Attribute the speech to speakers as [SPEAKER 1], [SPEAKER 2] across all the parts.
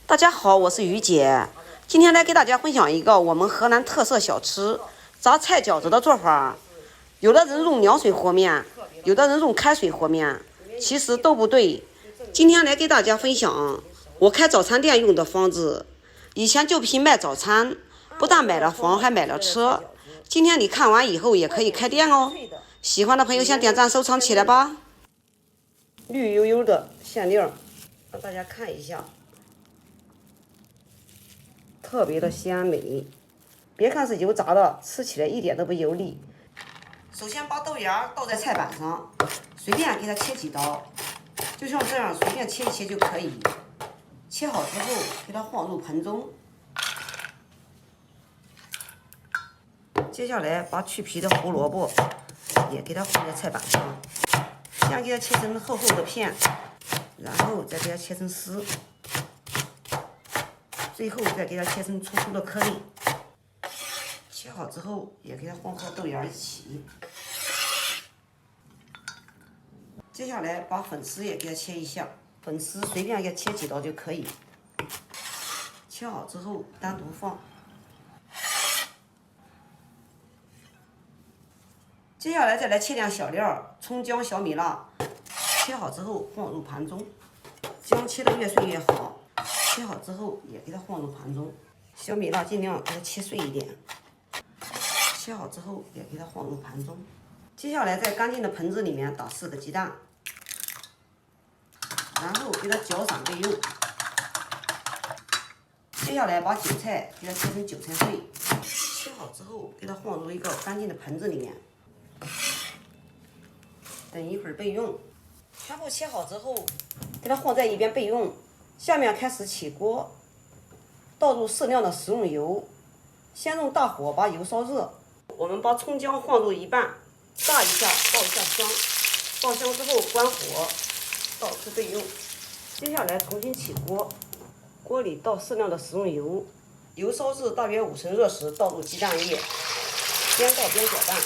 [SPEAKER 1] 大家好，我是于姐，今天来给大家分享一个我们河南特色小吃炸菜饺子的做法。有的人用凉水和面，有的人用开水和面，其实都不对。今天来给大家分享我开早餐店用的方子。以前就凭卖早餐，不但买了房，还买了车。今天你看完以后也可以开店哦。喜欢的朋友先点赞收藏起来吧。绿油油的馅料，让大家看一下。特别的鲜美，别看是油炸的，吃起来一点都不油腻。首先把豆芽倒在菜板上，随便给它切几刀，就像这样随便切一切就可以。切好之后，给它放入盆中。接下来把去皮的胡萝卜也给它放在菜板上，先给它切成厚厚的片，然后再给它切成丝。最后再给它切成粗粗的颗粒，切好之后也给它放和豆芽一起。接下来把粉丝也给它切一下，粉丝随便给它切几刀就可以。切好之后单独放。接下来再来切点小料，葱姜小米辣，切好之后放入盘中，姜切得越碎越好。切好之后也给它放入盘中，小米辣尽量给它切碎一点。切好之后也给它放入盘中。接下来在干净的盆子里面打4个鸡蛋，然后给它搅散备用。接下来把韭菜给它切成韭菜碎，切好之后给它放入一个干净的盆子里面，等一会儿备用。全部切好之后，给它放在一边备用。下面开始起锅，倒入适量的食用油，先用大火把油烧热。我们把葱姜放入一半，炸一下，爆一下香。爆香之后关火，倒出备用。接下来重新起锅，锅里倒适量的食用油，油烧至大约5成热时，倒入鸡蛋液，边倒边搅拌，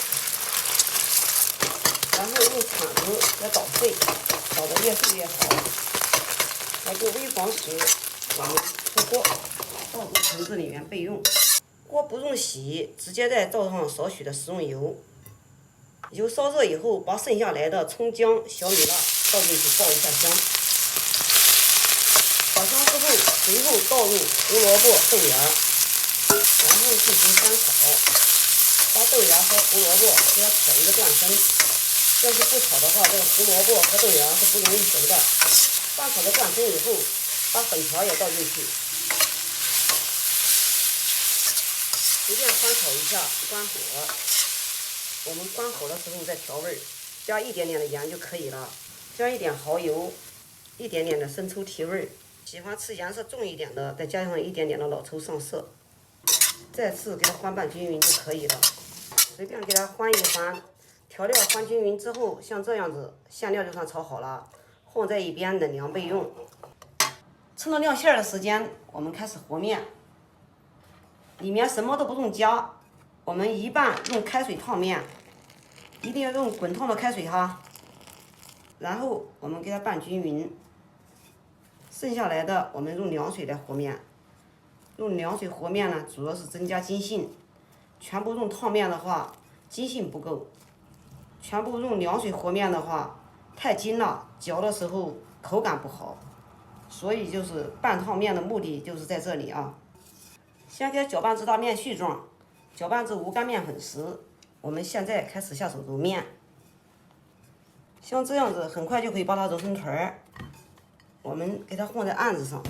[SPEAKER 1] 然后用铲子来捣碎，捣得越碎越好。来个微黄时，我们出锅，倒入盆子里面备用。锅不用洗，直接再倒上少许的食用油。油烧热以后，把剩下来的葱姜、小米辣倒进去爆一下香。爆香之后，随后倒入胡萝卜、豆芽，然后进行翻炒。把豆芽和胡萝卜给它炒一个断生。要是不炒的话，这个胡萝卜和豆芽是不容易熟的。翻炒的断生以后，把粉条也倒进去，随便翻炒一下，关火。我们关火的时候再调味，加一点点的盐就可以了，加一点蚝油，一点点的生抽提味。喜欢吃颜色重一点的，再加上一点点的老抽上色。再次给它翻拌均匀就可以了，随便给它翻一翻。调料翻均匀之后，像这样子，馅料就算炒好了。放在一边冷凉备用。趁着晾馅的时间，我们开始和面。里面什么都不用加，我们一半用开水烫面，一定要用滚烫的开水哈。然后我们给它拌均匀。剩下来的我们用凉水来和面。用凉水和面呢，主要是增加筋性。全部用烫面的话，筋性不够。全部用凉水和面的话，太筋了，嚼的时候口感不好，所以就是拌烫面的目的就是在这里啊。先给它搅拌至大面絮状，搅拌至无干面粉时，我们现在开始下手揉面。像这样子，很快就可以把它揉成团儿。我们给它放在案子上，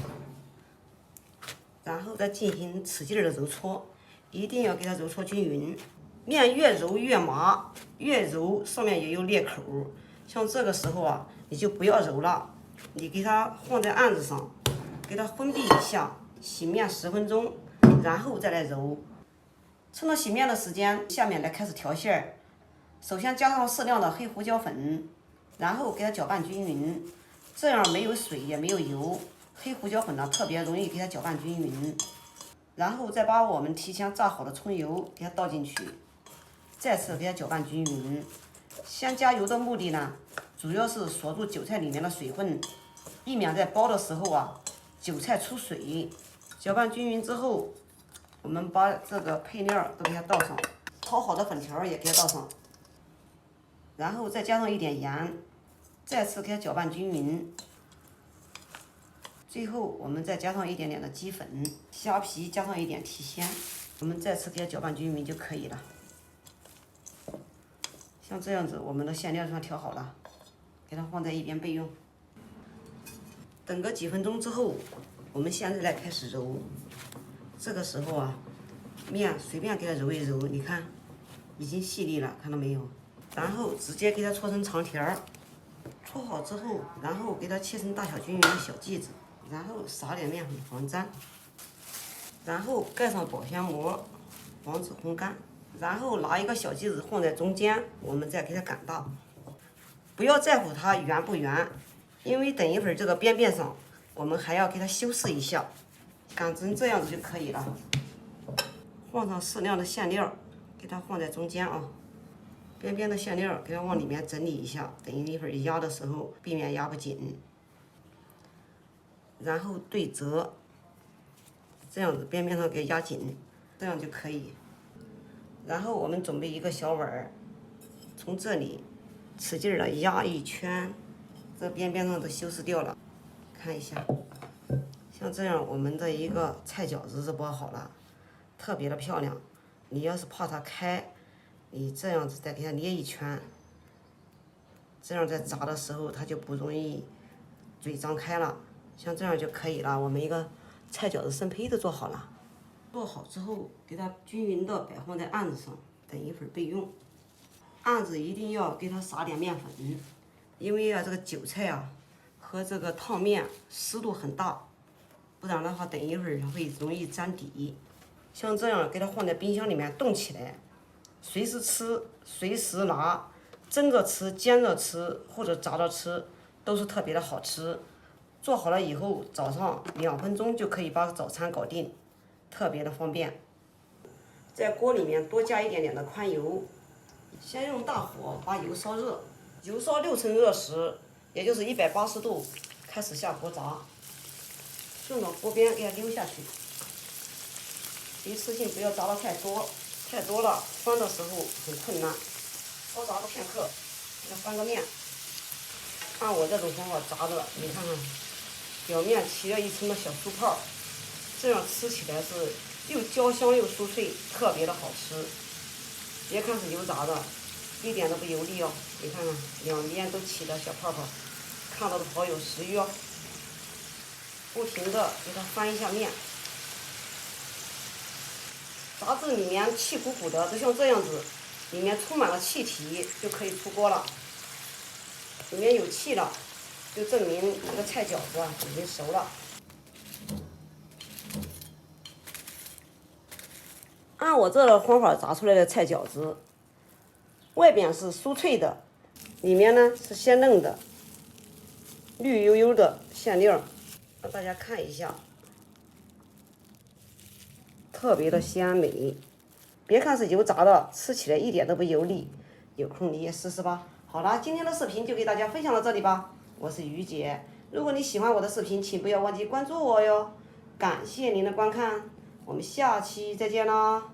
[SPEAKER 1] 然后再进行使劲的揉搓，一定要给它揉搓均匀。面越揉越麻，越揉上面也有裂口。像这个时候啊，你就不要揉了，你给它放在案子上，给它封闭一下，洗面10分钟，然后再来揉。趁着洗面的时间，下面来开始调馅儿。首先加上适量的黑胡椒粉，然后给它搅拌均匀，这样没有水也没有油，黑胡椒粉呢特别容易给它搅拌均匀。然后再把我们提前炸好的葱油给它倒进去，再次给它搅拌均匀。先加油的目的呢，主要是锁住韭菜里面的水分，避免在包的时候啊，韭菜出水，搅拌均匀之后，我们把这个配料都给它倒上，炒好的粉条也给它倒上，然后再加上一点盐，再次给它搅拌均匀。最后我们再加上一点点的鸡粉，虾皮加上一点提鲜，我们再次给它搅拌均匀就可以了。像这样子，我们的馅料算调好了，给它放在一边备用。等个几分钟之后，我们现在来开始揉。这个时候啊，面随便给它揉一揉，你看已经细粒了，看到没有？然后直接给它搓成长条儿。搓好之后，然后给它切成大小均匀的小剂子，然后撒点面粉防粘，然后盖上保鲜膜，防止烘干。然后拿一个小剂子放在中间，我们再给它擀大。不要在乎它圆不圆，因为等一会儿这个边边上我们还要给它修饰一下，擀成这样子就可以了。放上适量的馅料，给它放在中间啊。边边的馅料给它往里面整理一下，等一会儿压的时候避免压不紧。然后对折，这样子边边上给压紧，这样就可以。然后我们准备一个小碗儿，从这里使劲的压一圈，这边边上都修饰掉了。看一下，像这样我们的一个菜饺子就包好了，特别的漂亮。你要是怕它开，你这样子再给它捏一圈，这样在炸的时候它就不容易嘴张开了。像这样就可以了，我们一个菜饺子生胚都做好了。做好之后，给它均匀的摆放在案子上，等一会儿备用。案子一定要给它撒点面粉，因为啊这个韭菜啊和这个烫面湿度很大，不然的话等一会儿会容易粘底。像这样给它放在冰箱里面冻起来，随时吃，随时拿，蒸着吃、煎着吃或者炸着吃都是特别的好吃。做好了以后，早上2分钟就可以把早餐搞定，特别的方便。在锅里面多加一点点的宽油，先用大火把油烧热，油烧6成热时，也就是180度，开始下锅炸，顺着锅边给它溜下去。一次性不要炸得太多，太多了翻的时候很困难。稍炸个片刻，给它翻个面。按我这种方法炸的，你看看，表面起了一层的小酥泡，这样吃起来是又焦香又酥脆，特别的好吃。别看是油炸的，一点都不油腻哦。你看看，两边都起了小泡泡，看到的好有食欲哦。不停的给它翻一下面。炸至里面气鼓鼓的，就像这样子，里面充满了气体，就可以出锅了。里面有气了，就证明这个菜饺子啊已经熟了。按我这个方法炸出来的菜饺子，外边是酥脆的，里面呢是鲜嫩的，绿油油的馅料，让大家看一下，特别的鲜美。别看是油炸的，吃起来一点都不油腻。有空你也试试吧。好了，今天的视频就给大家分享到这里吧。我是于姐，如果你喜欢我的视频，请不要忘记关注我哟。感谢您的观看，我们下期再见啦。